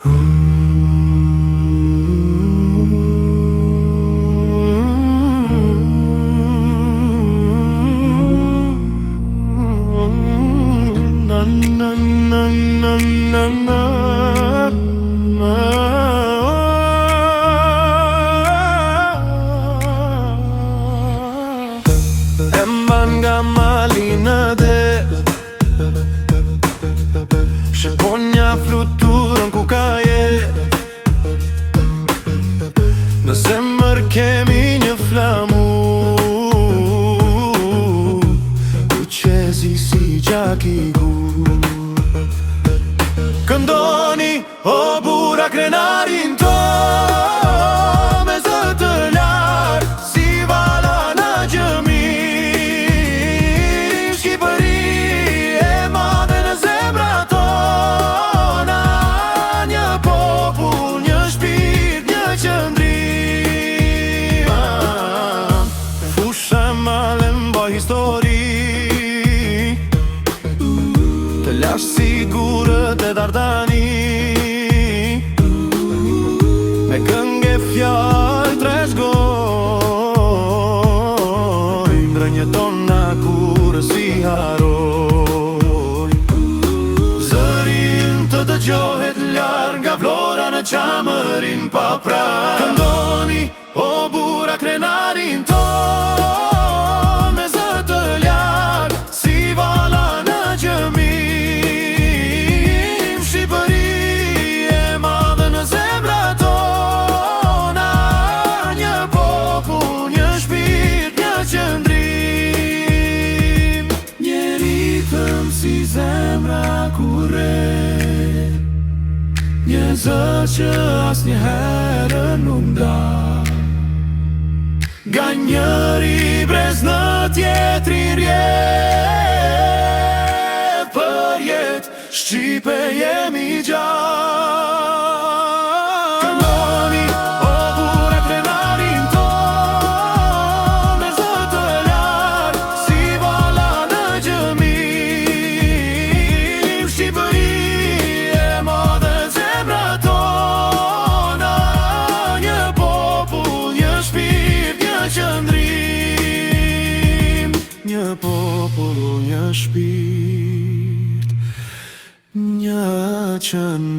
E mban nga malina dhe shponja fluturën ku ka jetë. Në zemër kemi një flamur ku qezi si gjaki gur. Këndoni o bura krenarin to me zë të lartë si vala në gjëmi. Shqipëri e madhe në zemra tona, një popull, një shpirt, një qëndrim. Fusha male mbaj histori, të lash sigurët e Dardani, me këngë e fjallë trashgoj ndrënjë tona kur si haroj. Zërin të dëgjohet larg nga Vlora në Qamërin pa prag. Këndoni o bura krenarin ton me zë të lartë si vala në gjëmi. Si zemra kurre, një zë që as një herë nuk nda. Nga njëri brez në tjetrin rjedh, për jet Shqipe jemi gjatë. Këndoni o bura krenarin ton me zë të lartë si vala në gjëmi. Një popull, një shpirt, një qëndrim.